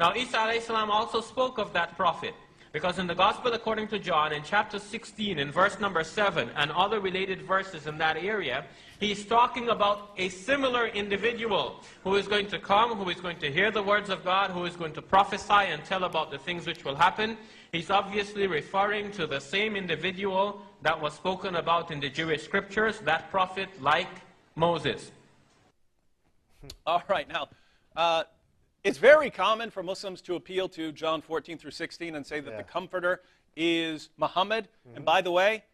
Now, Isa alayhi salam also spoke of that prophet. Because in the Gospel according to John, in chapter 16, in verse number 7, and other related verses in that area, he's talking about a similar individual who is going to come, who is going to hear the words of God, who is going to prophesy and tell about the things which will happen. He's obviously referring to the same individual that was spoken about in the Jewish scriptures, that prophet like Moses. All right, now, it's very common for Muslims to appeal to John 14 through 16 and say that the Comforter is Muhammad. And by the way,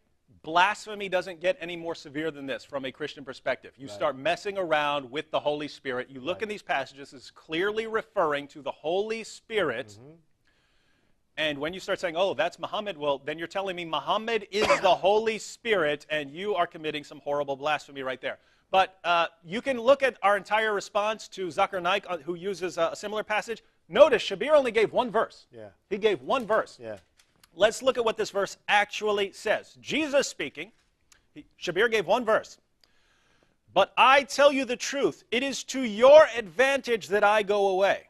blasphemy doesn't get any more severe than this from a Christian perspective. You start messing around with the Holy Spirit. You look in these passages, it's clearly referring to the Holy Spirit. And when you start saying, oh, that's Muhammad, well, then you're telling me Muhammad is the Holy Spirit, and you are committing some horrible blasphemy right there. But you can look at our entire response to Zakir Naik, who uses a similar passage. Notice, Shabir only gave one verse. He gave one verse. Let's look at what this verse actually says. Jesus speaking, Shabir gave one verse. But I tell you the truth, it is to your advantage that I go away.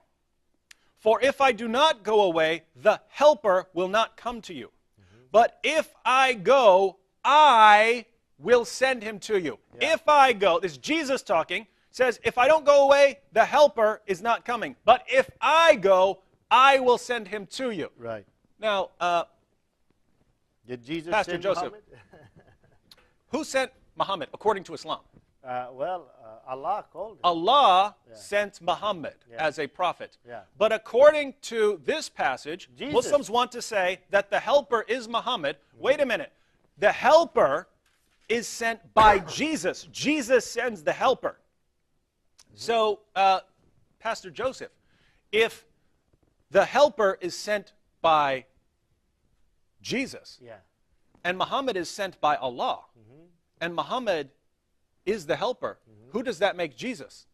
For if I do not go away, the Helper will not come to you. But if I go, I will send him to you. If I go, this is Jesus talking, says, if I don't go away, the Helper is not coming. But if I go, I will send him to you. Right. Now, did Jesus Pastor send Joseph, Muhammad? who sent Muhammad according to Islam? Allah called him. Allah sent Muhammad as a prophet. But according to this passage, Muslims want to say that the Helper is Muhammad. Wait a minute. The Helper is sent by Jesus. Jesus sends the Helper. So, Pastor Joseph, if the Helper is sent by Jesus, and Muhammad is sent by Allah, and Muhammad is the Helper, who does that make Jesus?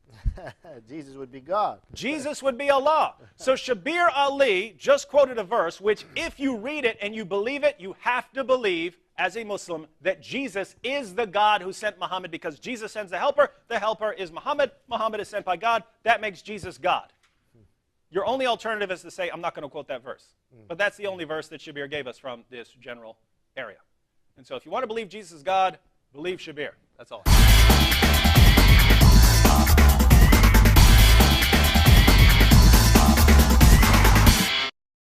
Jesus would be God. Jesus would be Allah. So Shabir Ally just quoted a verse which, if you read it and you believe it, you have to believe as a Muslim that Jesus is the God who sent Muhammad, because Jesus sends the Helper is Muhammad, Muhammad is sent by God, that makes Jesus God. Your only alternative is to say, I'm not going to quote that verse. But that's the only verse that Shabir gave us from this general area. And so if you want to believe Jesus is God, believe Shabir. That's all.